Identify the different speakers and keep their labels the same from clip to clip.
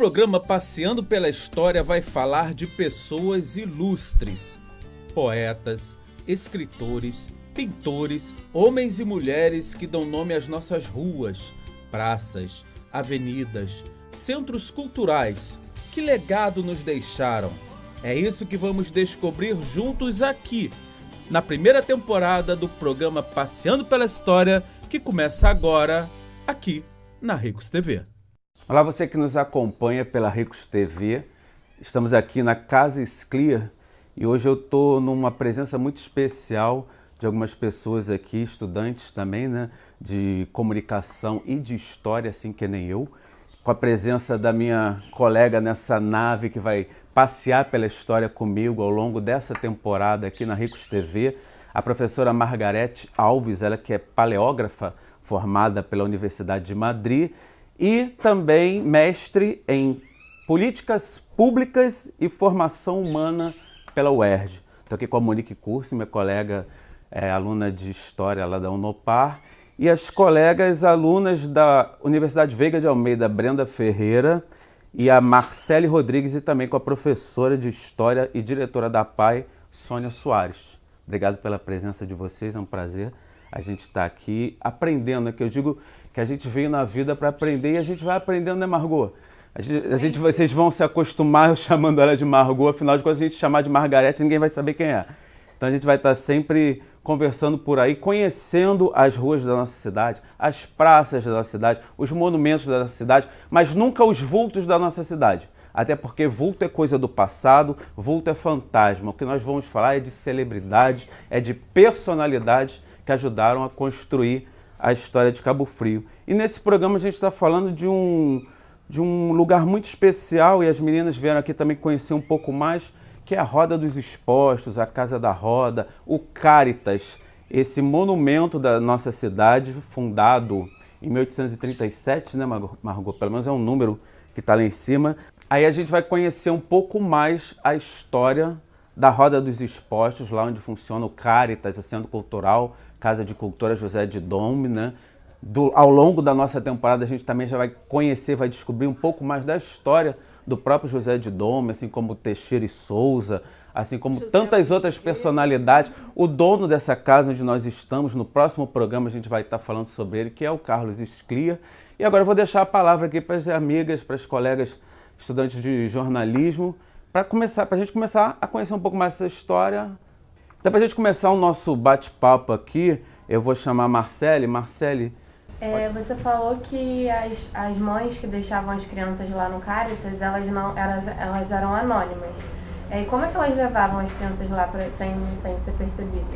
Speaker 1: programa Passeando pela História vai falar de pessoas ilustres, poetas, escritores, pintores, homens e mulheres que dão nome às nossas ruas, praças, avenidas, centros culturais. Que legado nos deixaram? É isso que vamos descobrir juntos aqui, na primeira temporada do programa Passeando pela História, que começa agora, aqui na Ricos TV.
Speaker 2: Olá, você que nos acompanha pela Ricos TV. Estamos aqui na Casa Scliar e hoje eu estou numa presença muito especial de algumas pessoas aqui, estudantes também, né, de comunicação e de história, assim que nem eu, com a presença da minha colega nessa nave que vai passear pela história comigo ao longo dessa temporada aqui na Ricos TV, a professora Margarete Alves, ela que é paleógrafa formada pela Universidade de Madrid e também mestre em Políticas Públicas e Formação Humana pela UERJ. Estou aqui com a Monique Cursi, minha colega aluna de História lá da Unopar, e as colegas alunas da Universidade Veiga de Almeida, Brenda Ferreira, e a Marcele Rodrigues, e também com a professora de História e diretora da PAI, Sônia Soares. Obrigado pela presença de vocês, é um prazer a gente estar aqui aprendendo, que eu digo que a gente veio na vida para aprender e a gente vai aprendendo, né, Margot? Vocês vão se acostumar eu chamando ela de Margot, afinal de contas, a gente chamar de Margarete, ninguém vai saber quem é. Então a gente vai estar sempre conversando por aí, conhecendo as ruas da nossa cidade, as praças da nossa cidade, os monumentos da nossa cidade, mas nunca os vultos da nossa cidade. Até porque vulto é coisa do passado, vulto é fantasma. O que nós vamos falar é de celebridades, é de personalidades que ajudaram a construir a história de Cabo Frio. E nesse programa a gente está falando de um lugar muito especial, e as meninas vieram aqui também conhecer um pouco mais, que é a Roda dos Expostos, a Casa da Roda, o Cáritas, esse monumento da nossa cidade, fundado em 1837, né, Margot? Pelo menos é um número que está lá em cima. Aí a gente vai conhecer um pouco mais a história da Roda dos Expostos, lá onde funciona o Cáritas, o Centro Cultural, Casa de Cultura José de Dome, né? Ao longo da nossa temporada a gente também já vai conhecer, vai descobrir um pouco mais da história do próprio José de Dome, assim como Teixeira e Souza, assim como tantas outras personalidades. O dono dessa casa onde nós estamos, no próximo programa a gente vai estar falando sobre ele, que é o Carlos Scliar. E agora eu vou deixar a palavra aqui para as amigas, para as colegas estudantes de jornalismo, para a gente começar a conhecer um pouco mais essa história. Então, para a gente começar o nosso bate-papo aqui, eu vou chamar a Marcele. Marcele,
Speaker 3: você falou que as mães que deixavam as crianças lá no Cáritas, elas eram anônimas. E como é que elas levavam as crianças lá sem ser percebidas?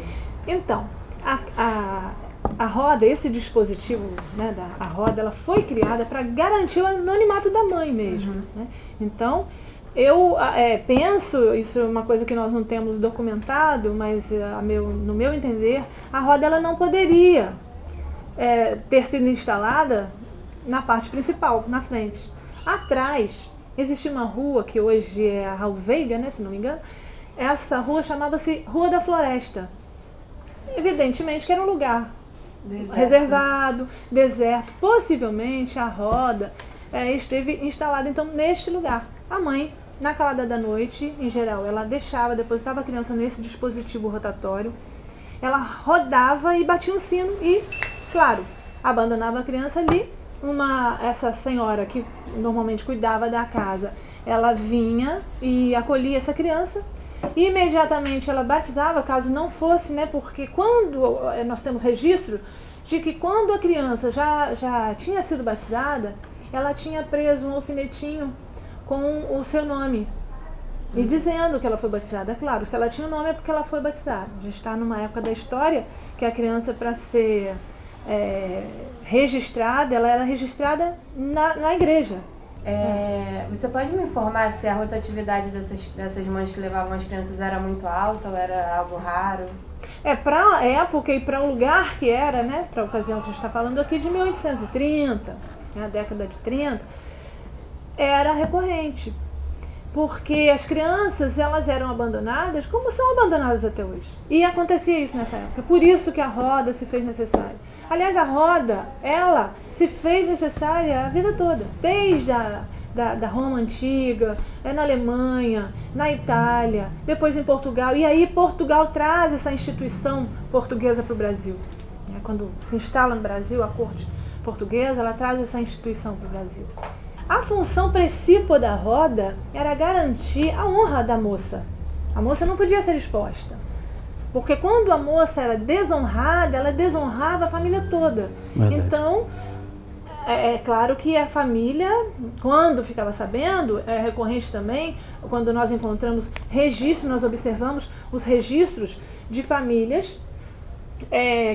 Speaker 4: Então, a roda, esse dispositivo, né, a roda, ela foi criada para garantir o anonimato da mãe mesmo.
Speaker 3: Uhum.
Speaker 4: Né? Então, eu penso, isso é uma coisa que nós não temos documentado, mas no meu entender, a roda ela não poderia ter sido instalada na parte principal, na frente. Atrás, existia uma rua que hoje é a Raul Veiga, né, se não me engano. Essa rua chamava-se Rua da Floresta. Evidentemente que era um lugar reservado, deserto. Possivelmente a roda esteve instalada então neste lugar. A mãe, na calada da noite, em geral, ela depositava a criança nesse dispositivo rotatório, ela rodava e batia um sino e, claro, abandonava a criança ali. Essa senhora que normalmente cuidava da casa, ela vinha e acolhia essa criança e imediatamente ela batizava, caso não fosse, né, porque quando nós temos registro de que quando a criança já tinha sido batizada, ela tinha preso um alfinetinho com o seu nome e dizendo que ela foi batizada. Claro, se ela tinha o nome é porque ela foi batizada. Já está numa época da história que a criança, para ser registrada, ela era registrada na igreja.
Speaker 3: Você pode me informar se a rotatividade dessas mães que levavam as crianças era muito alta ou era algo raro?
Speaker 4: Para a época e para o lugar que era, né, para a ocasião que a gente está falando aqui de 1830, a década de 30, era recorrente, porque as crianças elas eram abandonadas como são abandonadas até hoje. E acontecia isso nessa época, por isso que a roda se fez necessária. Aliás, a roda, ela se fez necessária a vida toda, desde da Roma Antiga, na Alemanha, na Itália, depois em Portugal. E aí Portugal traz essa instituição portuguesa para o Brasil. Quando se instala no Brasil, a corte portuguesa, ela traz essa instituição para o Brasil. A função principal da roda era garantir a honra da moça. A moça não podia ser exposta. Porque quando a moça era desonrada, ela desonrava a família toda.
Speaker 2: Verdade.
Speaker 4: Então, é claro que a família, quando ficava sabendo, é recorrente também, quando nós encontramos registros, nós observamos os registros de famílias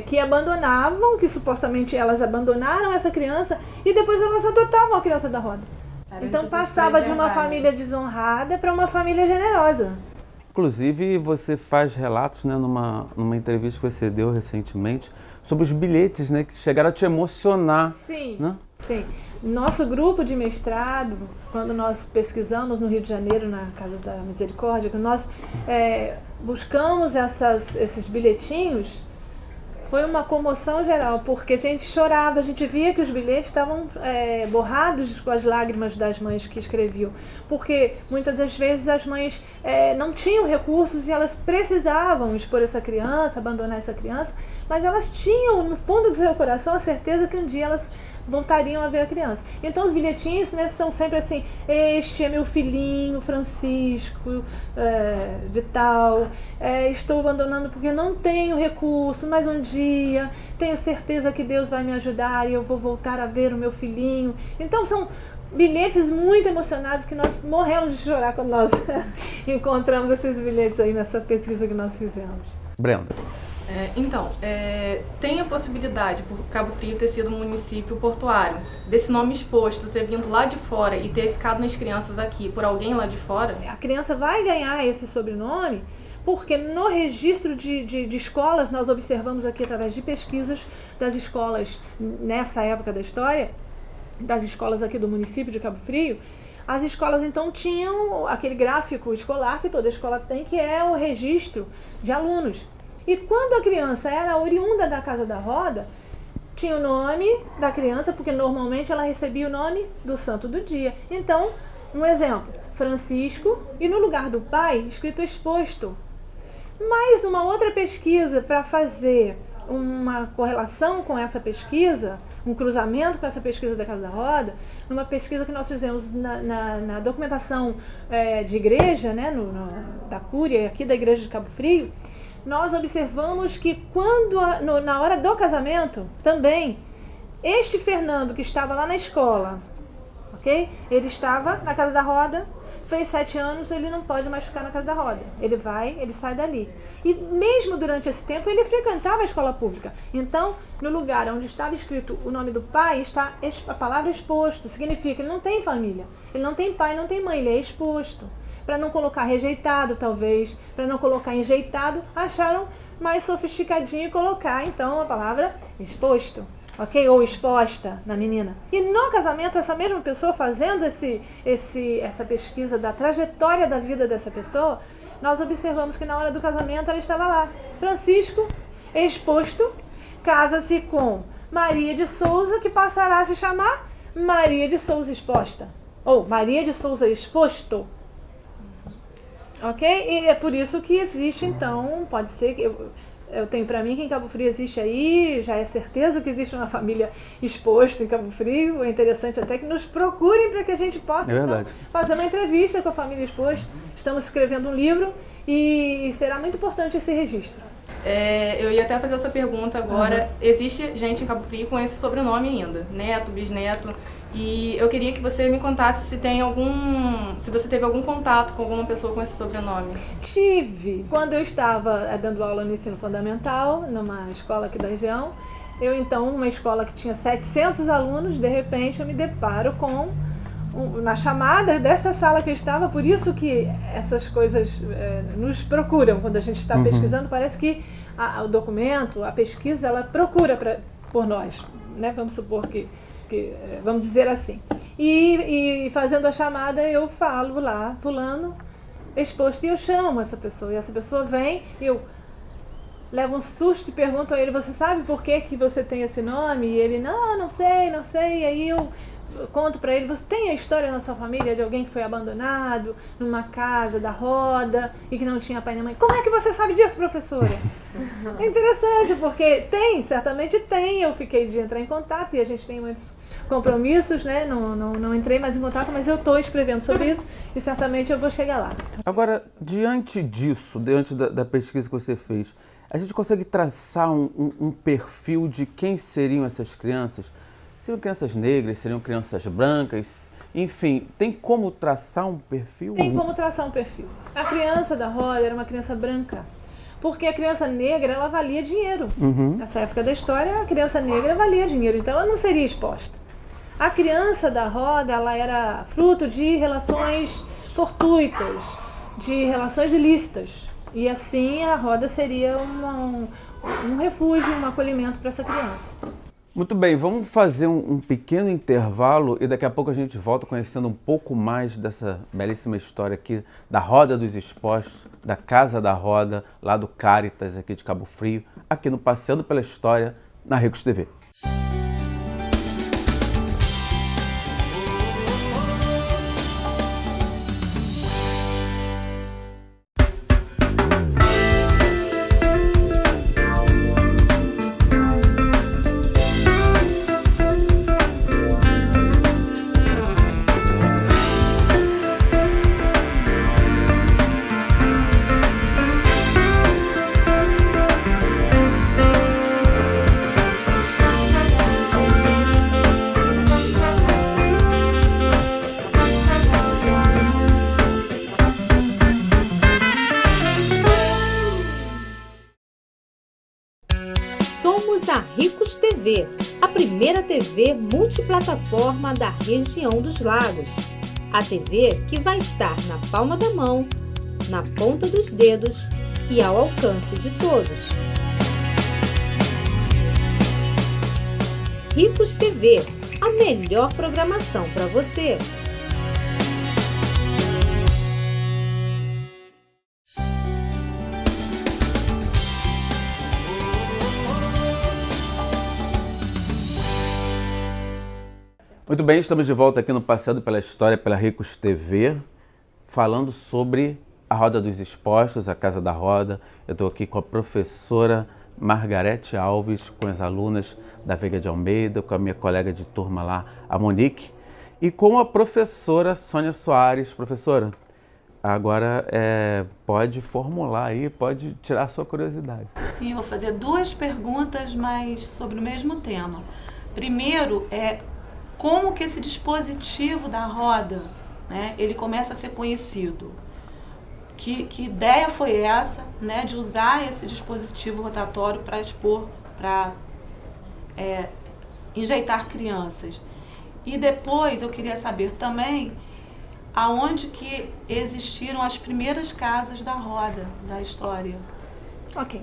Speaker 4: que abandonavam, que supostamente elas abandonaram essa criança e depois elas adotavam a criança da roda. Então passava de uma família desonrada para uma família generosa.
Speaker 2: Inclusive, você faz relatos, né, numa entrevista que você deu recentemente, sobre os bilhetes, né, que chegaram a te emocionar.
Speaker 4: Sim,
Speaker 2: né?
Speaker 4: Sim. Nosso grupo de mestrado, quando nós pesquisamos no Rio de Janeiro, na Casa da Misericórdia, quando nós buscamos esses bilhetinhos, foi uma comoção geral, porque a gente chorava, a gente via que os bilhetes estavam borrados com as lágrimas das mães que escreviam, porque muitas das vezes as mães não tinham recursos e elas precisavam expor essa criança, abandonar essa criança, mas elas tinham no fundo do seu coração a certeza que um dia elas voltariam a ver a criança. Então os bilhetinhos, né, são sempre assim: este é meu filhinho Francisco de tal, estou abandonando porque não tenho recurso, mas um dia tenho certeza que Deus vai me ajudar e eu vou voltar a ver o meu filhinho. Então são bilhetes muito emocionados que nós morremos de chorar quando nós encontramos esses bilhetes aí nessa pesquisa que nós fizemos.
Speaker 2: Brenda.
Speaker 5: Tem a possibilidade, por Cabo Frio ter sido um município portuário, desse nome exposto, ter vindo lá de fora e ter ficado nas crianças aqui por alguém lá de fora?
Speaker 4: A criança vai ganhar esse sobrenome porque no registro de escolas, nós observamos aqui através de pesquisas das escolas nessa época da história, das escolas aqui do município de Cabo Frio, as escolas então tinham aquele gráfico escolar que toda escola tem, que é o registro de alunos. E quando a criança era oriunda da Casa da Roda, tinha o nome da criança, porque normalmente ela recebia o nome do santo do dia. Então, um exemplo, Francisco, e no lugar do pai, escrito exposto. Mas numa outra pesquisa, para fazer uma correlação com essa pesquisa, um cruzamento com essa pesquisa da Casa da Roda, numa pesquisa que nós fizemos na documentação de igreja, né, da Cúria, aqui da Igreja de Cabo Frio, nós observamos que na hora do casamento, também, este Fernando que estava lá na escola, ok? Ele estava na Casa da Roda, fez 7 anos, ele não pode mais ficar na Casa da Roda. Ele sai dali. E mesmo durante esse tempo, ele frequentava a escola pública. Então, no lugar onde estava escrito o nome do pai, está a palavra exposto. Significa que ele não tem família. Ele não tem pai, não tem mãe, ele é exposto. Para não colocar rejeitado, talvez, para não colocar enjeitado, acharam mais sofisticadinho colocar, então, a palavra exposto, ok? Ou exposta na menina. E no casamento, essa mesma pessoa fazendo essa pesquisa da trajetória da vida dessa pessoa, nós observamos que na hora do casamento ela estava lá. Francisco, exposto, casa-se com Maria de Souza, que passará a se chamar Maria de Souza exposta. Ou Maria de Souza exposto. Ok? E é por isso que existe, então, pode ser que eu tenho para mim que em Cabo Frio existe aí, já é certeza que existe uma família exposta em Cabo Frio. É interessante até que nos procurem para que a gente possa então, fazer uma entrevista com a família exposta. Estamos escrevendo um livro e será muito importante esse registro.
Speaker 5: Eu ia até fazer essa pergunta agora. Existe gente em Cabo Frio com esse sobrenome ainda, neto, bisneto. E eu queria que você me contasse se você teve algum contato com alguma pessoa com esse sobrenome.
Speaker 4: Tive. Quando eu estava dando aula no ensino fundamental, numa escola aqui da região, uma escola que tinha 700 alunos, de repente eu me deparo com, na chamada dessa sala que eu estava, por isso que essas coisas nos procuram. Quando a gente está pesquisando, parece que o documento, a pesquisa, ela procura por nós, né? Vamos supor que vamos dizer assim. E fazendo a chamada, eu falo lá, fulano, exposto, e eu chamo essa pessoa. E essa pessoa vem, eu levo um susto e pergunto a ele: você sabe por que você tem esse nome? E ele: não sei. E aí eu conto para ele, você tem a história na sua família de alguém que foi abandonado numa casa da roda e que não tinha pai nem mãe? Como é que você sabe disso, professora? É interessante, porque certamente tem. Eu fiquei de entrar em contato e a gente tem muitos compromissos, né? Não entrei mais em contato, mas eu estou escrevendo sobre isso e certamente eu vou chegar lá.
Speaker 2: Agora, diante disso, diante da pesquisa que você fez, a gente consegue traçar um perfil de quem seriam essas crianças? Seriam crianças negras, seriam crianças brancas, enfim, tem como traçar um perfil?
Speaker 4: Tem como traçar um perfil. A criança da roda era uma criança branca, porque a criança negra, ela valia dinheiro. Nessa época da história, a criança negra valia dinheiro, então ela não seria exposta. A criança da roda, ela era fruto de relações fortuitas, de relações ilícitas. E assim a roda seria um refúgio, um acolhimento para essa criança.
Speaker 2: Muito bem, vamos fazer um pequeno intervalo e daqui a pouco a gente volta conhecendo um pouco mais dessa belíssima história aqui da Roda dos Expostos, da Casa da Roda, lá do Caritas, aqui de Cabo Frio, aqui no Passeando pela História, na Ricos TV.
Speaker 6: Somos a Ricos TV, a primeira TV multiplataforma da região dos lagos. A TV que vai estar na palma da mão, na ponta dos dedos e ao alcance de todos. Ricos TV, a melhor programação para você.
Speaker 2: Muito bem, estamos de volta aqui no Passeando pela História, pela Ricos TV, falando sobre a Roda dos Expostos, a Casa da Roda. Eu estou aqui com a professora Margarete Alves, com as alunas da Veiga de Almeida, com a minha colega de turma lá, a Monique, e com a professora Sônia Soares. Professora, agora pode formular aí, pode tirar a sua curiosidade.
Speaker 7: Sim, eu vou fazer duas perguntas, mas sobre o mesmo tema. Primeiro como que esse dispositivo da roda, né, ele começa a ser conhecido. Que ideia foi essa, né, de usar esse dispositivo rotatório para expor, para enjeitar crianças? E depois eu queria saber também aonde que existiram as primeiras casas da roda da história.
Speaker 4: Ok.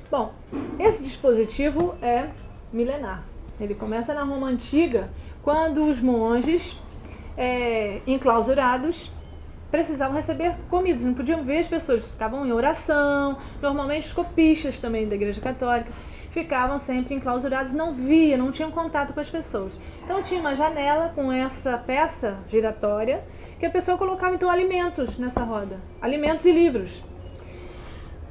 Speaker 4: Bom, esse dispositivo é milenar. Ele começa na Roma Antiga, quando os monges enclausurados precisavam receber comidas, não podiam ver as pessoas, ficavam em oração. Normalmente os copistas também da Igreja Católica ficavam sempre enclausurados, não tinham contato com as pessoas. Então tinha uma janela com essa peça giratória que a pessoa colocava então alimentos nessa roda, alimentos e livros.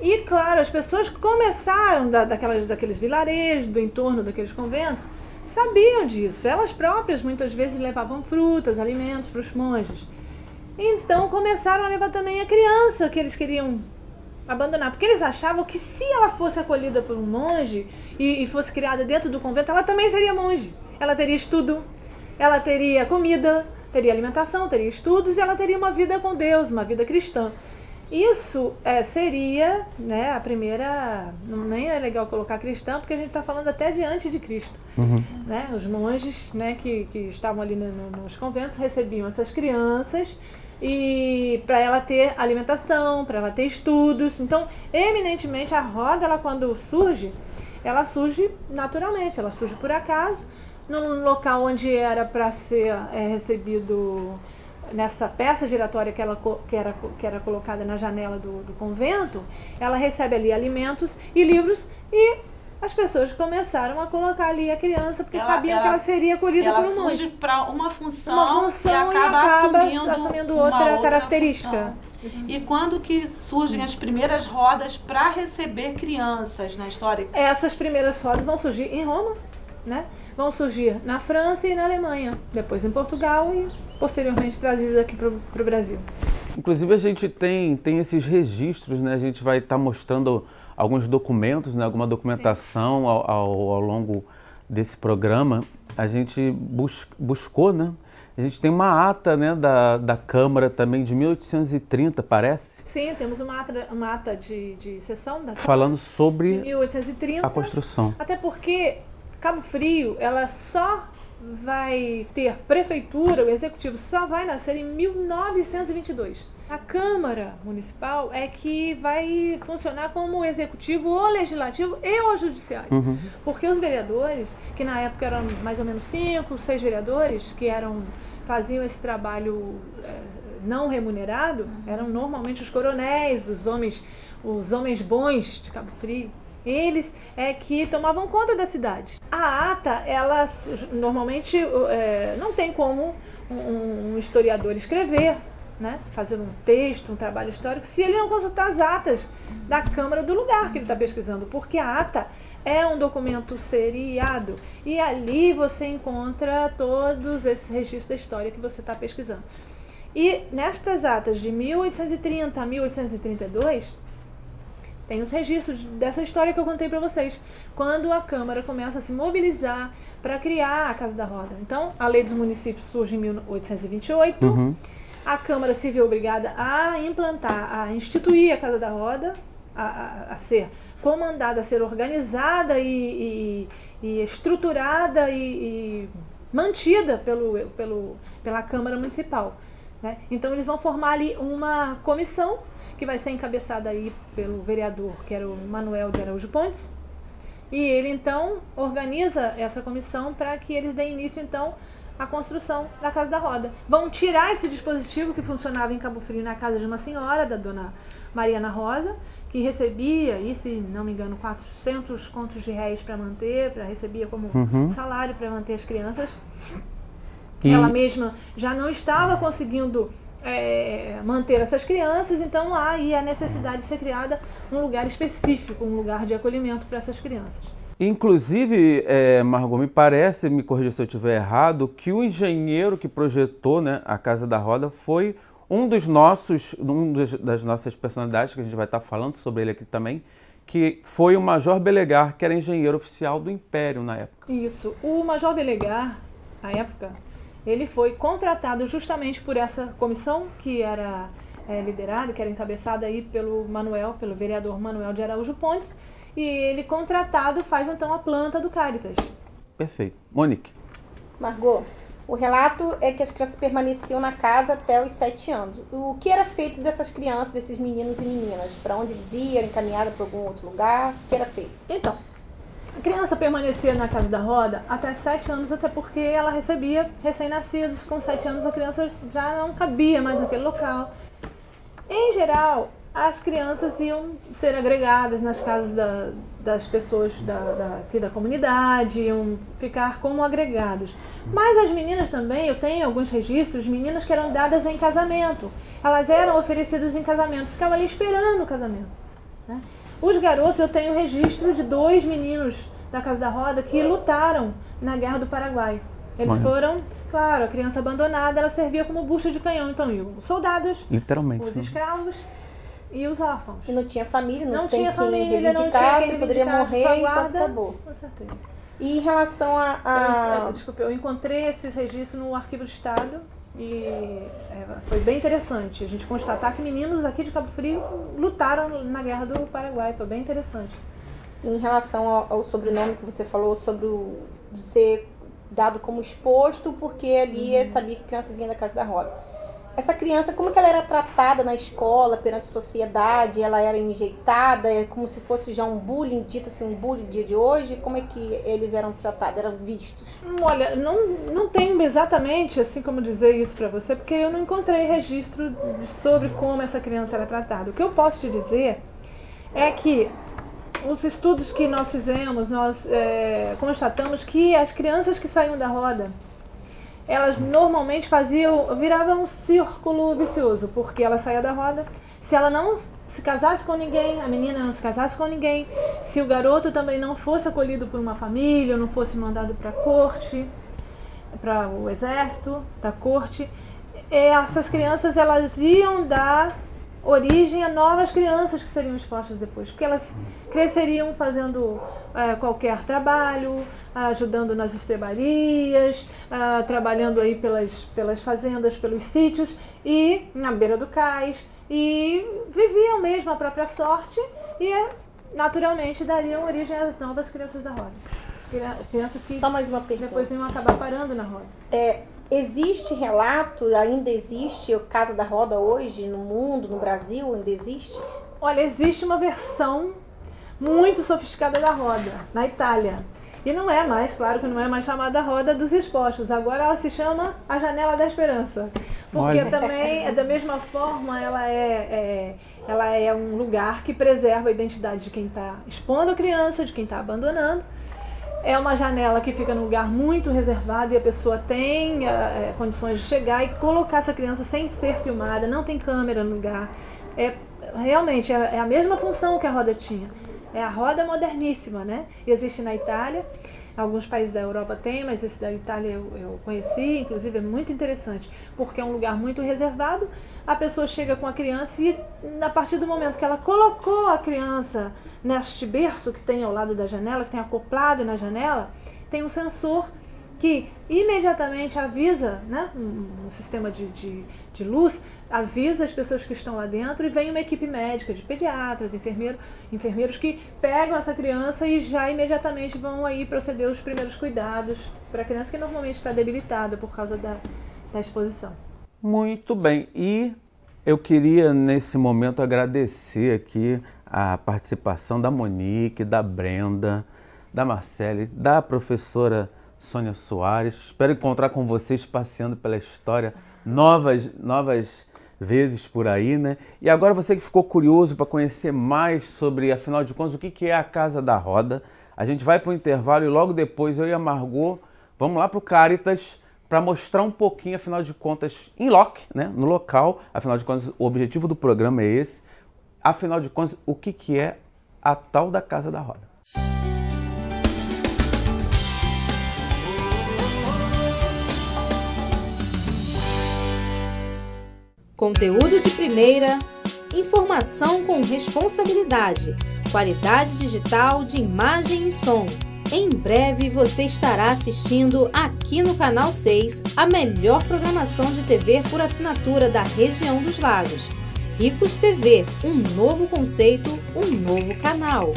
Speaker 4: E claro, as pessoas que começaram daqueles vilarejos, do entorno daqueles conventos, sabiam disso. Elas próprias muitas vezes levavam frutas, alimentos para os monges. Então começaram a levar também a criança que eles queriam abandonar, porque eles achavam que se ela fosse acolhida por um monge e fosse criada dentro do convento, ela também seria monge. Ela teria estudo, ela teria comida, teria alimentação, teria estudos e ela teria uma vida com Deus, uma vida cristã. Isso seria, né, a primeira, nem é legal colocar cristã, porque a gente está falando até de antes de Cristo. Né? Os monges, né, que estavam ali nos conventos recebiam essas crianças e para ela ter alimentação, para ela ter estudos. Então, eminentemente, a roda, ela quando surge, ela surge naturalmente, ela surge por acaso, num local onde era para ser recebido nessa peça giratória que era colocada na janela do convento. Ela recebe ali alimentos e livros e as pessoas começaram a colocar ali a criança porque sabiam que ela seria acolhida por um monge.
Speaker 7: Ela surge para uma função
Speaker 4: e acaba assumindo outra característica.
Speaker 7: E quando que surgem as primeiras rodas para receber crianças na história?
Speaker 4: Essas primeiras rodas vão surgir em Roma, né? Vão surgir na França e na Alemanha, depois em Portugal e posteriormente trazidas aqui para o Brasil.
Speaker 2: Inclusive a gente tem esses registros, né? A gente vai estar mostrando alguns documentos, né? Alguma documentação ao longo desse programa. A gente buscou, né? A gente tem uma ata, né, da Câmara também de 1830, parece?
Speaker 4: Sim, temos uma ata de sessão da Câmara.
Speaker 2: Falando sobre
Speaker 4: de 1830,
Speaker 2: a construção.
Speaker 4: Até porque Cabo Frio, ela só vai ter prefeitura, o executivo só vai nascer em 1922. A Câmara Municipal é que vai funcionar como o executivo, o legislativo e o judiciário.
Speaker 2: Uhum.
Speaker 4: Porque os vereadores, que na época eram mais ou menos 5, 6 vereadores, que faziam esse trabalho não remunerado, eram normalmente os coronéis, os homens bons de Cabo Frio. Eles é que tomavam conta da cidade. A ata, ela normalmente não tem como um historiador escrever, né? Fazer um texto, um trabalho histórico, se ele não consultar as atas da Câmara do lugar que ele está pesquisando, porque a ata é um documento seriado e ali você encontra todos esses registros da história que você está pesquisando. E nestas atas de 1830 a 1832, tem os registros dessa história que eu contei para vocês, quando a Câmara começa a se mobilizar para criar a Casa da Roda. Então, a Lei dos Municípios surge em 1828,
Speaker 2: Uhum.
Speaker 4: A Câmara se vê obrigada a implantar, a instituir a Casa da Roda, a ser comandada, a ser organizada e estruturada e mantida pela Câmara Municipal, né? Então eles vão formar ali uma comissão que vai ser encabeçada aí pelo vereador, que era o Manuel de Araújo Pontes, e ele então organiza essa comissão para que eles deem início então à construção da Casa da Roda. Vão tirar esse dispositivo que funcionava em Cabo Frio na casa de uma senhora, da dona Mariana Rosa, que recebia, se não me engano, 400 contos de réis para manter, recebia como salário para manter as crianças. Ela mesma já não estava conseguindo manter essas crianças, então há aí a necessidade de ser criada um lugar específico, um lugar de acolhimento para essas crianças.
Speaker 2: Inclusive, Margot, me parece, me corrija se eu estiver errado, que o engenheiro que projetou, né, a Casa da Roda foi das nossas personalidades, que a gente vai estar falando sobre ele aqui também, que foi o Major Belegar, que era engenheiro oficial do Império na época.
Speaker 4: Isso. O Major Belegar, na época, ele foi contratado justamente por essa comissão que era liderada, que era encabeçada aí pelo vereador Manuel de Araújo Pontes, e ele contratado faz então a planta do Cáritas.
Speaker 2: Perfeito. Monique.
Speaker 8: Margot, o relato é que as crianças permaneciam na casa até os 7 anos. O que era feito dessas crianças, desses meninos e meninas? Para onde eles iam? Era encaminhada para algum outro lugar? O que era feito?
Speaker 4: Então, a criança permanecia na Casa da Roda até 7 anos, até porque ela recebia recém-nascidos. Com 7 anos a criança já não cabia mais naquele local. Em geral, as crianças iam ser agregadas nas casas das pessoas aqui da comunidade, iam ficar como agregados. Mas as meninas também, eu tenho alguns registros de meninas que eram dadas em casamento. Elas eram oferecidas em casamento, ficavam ali esperando o casamento, né? Os garotos, eu tenho registro de 2 meninos da Casa da Roda que lutaram na Guerra do Paraguai. Eles foram, claro, a criança abandonada, ela servia como bucha de canhão. Então, iam os soldados,
Speaker 2: literalmente,
Speaker 4: os escravos e os órfãos.
Speaker 8: E não tinha família, não tem
Speaker 4: tinha
Speaker 8: quem
Speaker 4: família,
Speaker 8: reivindicar,
Speaker 4: não tinha
Speaker 8: você poderia morrer e acabou.
Speaker 4: Com certeza.
Speaker 8: E em relação
Speaker 4: eu encontrei esses registros no Arquivo do Estado e foi bem interessante a gente constatar que meninos aqui de Cabo Frio lutaram na Guerra do Paraguai, foi bem interessante.
Speaker 8: Em relação ao sobrenome que você falou, sobre ser dado como exposto, porque ali sabia que a criança vinha da Casa da Roda. Essa criança, como que ela era tratada na escola, perante a sociedade? Ela era enjeitada, como se fosse já um bullying, dito assim, um bullying dia de hoje? Como é que eles eram tratados, eram vistos?
Speaker 4: Olha, não tenho exatamente assim como dizer isso para você, porque eu não encontrei registro sobre como essa criança era tratada. O que eu posso te dizer é que os estudos que nós fizemos, nós constatamos que as crianças que saíam da roda, elas normalmente viravam um círculo vicioso, porque ela saía da roda, se ela não se casasse com ninguém, a menina não se casasse com ninguém, se o garoto também não fosse acolhido por uma família, ou não fosse mandado para a corte, para o exército da corte, essas crianças elas iam dar origem a novas crianças que seriam expostas depois, porque elas cresceriam fazendo qualquer trabalho, ajudando nas estrebarias, trabalhando aí pelas fazendas, pelos sítios e na beira do cais, e viviam mesmo a própria sorte e naturalmente dariam origem às novas crianças da roda. Crianças que
Speaker 8: Só mais uma pergunta.
Speaker 4: depois iam acabar parando na roda.
Speaker 8: Existe relato, ainda existe Casa da Roda hoje no mundo, no Brasil, ainda existe?
Speaker 4: Olha, existe uma versão muito sofisticada da roda, na Itália. E não é mais, claro que não é mais chamada Roda dos Expostos. Agora ela se chama a Janela da Esperança. Porque também, da mesma forma, ela é um lugar que preserva a identidade de quem está expondo a criança, de quem está abandonando. É uma janela que fica num lugar muito reservado e a pessoa tem condições de chegar e colocar essa criança sem ser filmada, não tem câmera no lugar. Realmente é a mesma função que a roda tinha. É a roda moderníssima, né? Existe na Itália, alguns países da Europa têm, mas esse da Itália eu conheci, inclusive é muito interessante, porque é um lugar muito reservado. A pessoa chega com a criança e, a partir do momento que ela colocou a criança neste berço que tem ao lado da janela, que tem acoplado na janela, tem um sensor que imediatamente avisa, né, um sistema de luz, avisa as pessoas que estão lá dentro e vem uma equipe médica de pediatras, enfermeiros que pegam essa criança e já imediatamente vão aí proceder os primeiros cuidados para a criança que normalmente está debilitada por causa da exposição.
Speaker 2: Muito bem, e eu queria nesse momento agradecer aqui a participação da Monique, da Brenda, da Marcele, da professora Sônia Soares. Espero encontrar com vocês passeando pela história novas vezes por aí, né? E agora você que ficou curioso para conhecer mais sobre, afinal de contas, o que é a Casa da Roda, a gente vai para o intervalo e logo depois eu e a Margot vamos lá para o Caritas para mostrar um pouquinho, afinal de contas, em loco, né? No local, afinal de contas, o objetivo do programa é esse. Afinal de contas, o que é a tal da Casa da Roda?
Speaker 6: Conteúdo de primeira, informação com responsabilidade, qualidade digital de imagem e som. Em breve você estará assistindo aqui no Canal 6 a melhor programação de TV por assinatura da região dos Lagos. Ricos TV, um novo conceito, um novo canal.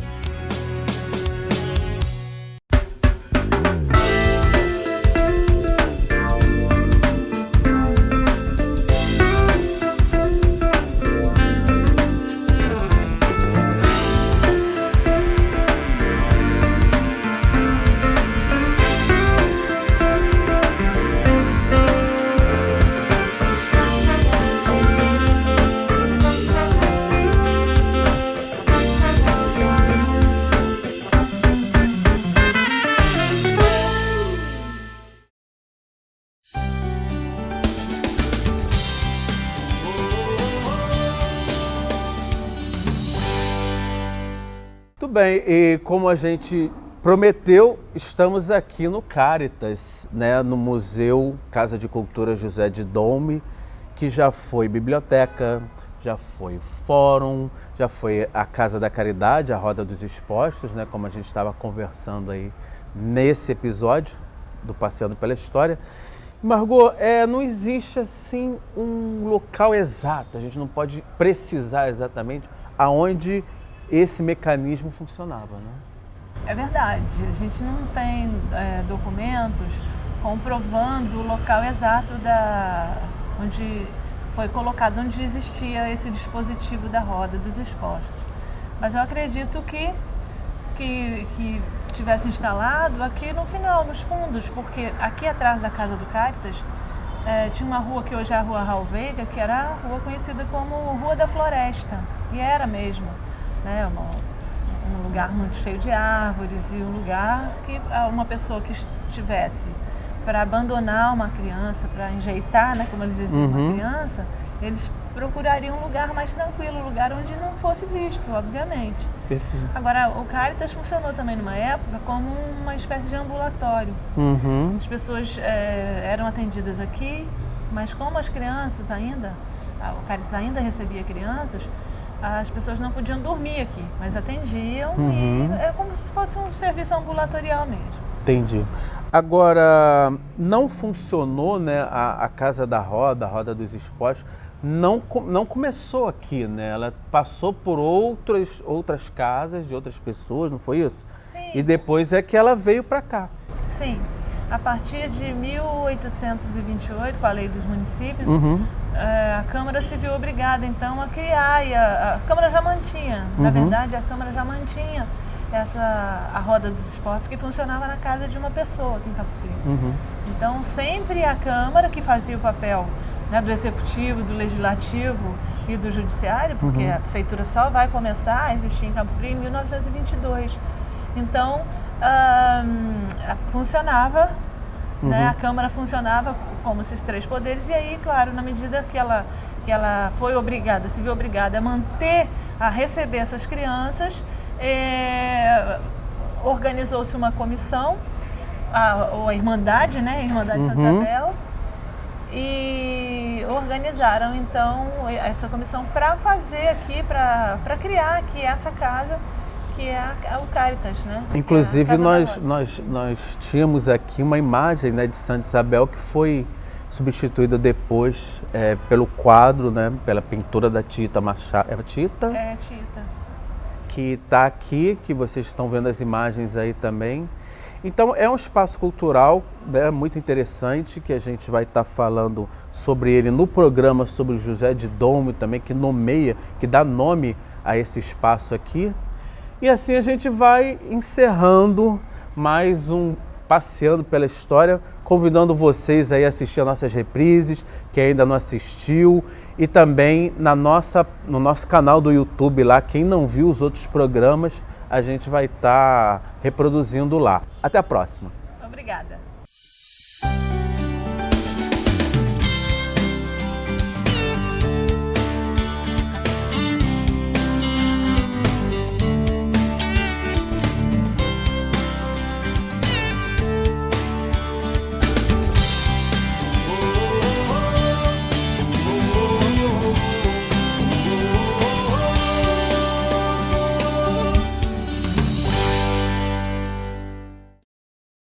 Speaker 2: Bem, e como a gente prometeu, estamos aqui no Caritas, né, no Museu Casa de Cultura José de Dome, que já foi biblioteca, já foi fórum, já foi a Casa da Caridade, a Roda dos Expostos, né, como a gente estava conversando aí nesse episódio do Passeando pela História. Margot, não existe assim um local exato, a gente não pode precisar exatamente aonde esse mecanismo funcionava, né?
Speaker 4: É verdade, a gente não tem documentos comprovando o local exato onde foi colocado, onde existia esse dispositivo da Roda dos Expostos. Mas eu acredito que tivesse instalado aqui no final, nos fundos, porque aqui atrás da Casa do Caritas tinha uma rua que hoje é a Rua Raul Veiga, que era a rua conhecida como Rua da Floresta, e era mesmo, né, um lugar muito cheio de árvores e um lugar que uma pessoa que estivesse para abandonar uma criança, para enjeitar, né, como eles diziam, uma criança, eles procurariam um lugar mais tranquilo, um lugar onde não fosse visto, obviamente.
Speaker 2: Perfeito.
Speaker 4: Agora, o Caritas funcionou também numa época como uma espécie de ambulatório. As pessoas eram atendidas aqui, mas como as crianças ainda, o Caritas ainda recebia crianças, as pessoas não podiam dormir aqui, mas atendiam e é como se fosse um serviço ambulatorial mesmo.
Speaker 2: Entendi. Agora, não funcionou, né, a Casa da Roda, a Roda dos Expostos, não começou aqui, né? Ela passou por outras casas de outras pessoas, não foi isso?
Speaker 4: Sim.
Speaker 2: E depois é que ela veio para cá.
Speaker 4: Sim. A partir de 1828, com a Lei dos Municípios, a Câmara se viu obrigada, então, a criar, e a Câmara já mantinha, na verdade, a Câmara já mantinha a Roda dos Expostos, que funcionava na casa de uma pessoa aqui em Cabo Frio. Então, sempre a Câmara que fazia o papel, né, do Executivo, do Legislativo e do Judiciário, porque a Prefeitura só vai começar a existir em Cabo Frio em 1922. Então, funcionava, né, a Câmara funcionava como esses três poderes, e aí, claro, na medida que ela foi obrigada, se viu obrigada a receber essas crianças, organizou-se uma comissão, a Irmandade, né, a Irmandade de Santa Isabel, e organizaram então essa comissão para fazer aqui, para criar aqui essa casa, que é o Caritas, né?
Speaker 2: Inclusive nós tínhamos aqui uma imagem, né, de Santa Isabel que foi substituída depois pelo quadro, né, pela pintura da Tita Machado. É Tita?
Speaker 4: É, Tita.
Speaker 2: Que está aqui, que vocês estão vendo as imagens aí também. Então é um espaço cultural, né, muito interessante, que a gente vai estar falando sobre ele no programa sobre o José de Domo também, que nomeia, que dá nome a esse espaço aqui. E assim a gente vai encerrando mais um Passeando pela História, convidando vocês aí a assistir as nossas reprises, que ainda não assistiu, e também no nosso canal do YouTube lá, quem não viu os outros programas, a gente vai estar reproduzindo lá. Até a próxima.
Speaker 4: Obrigada.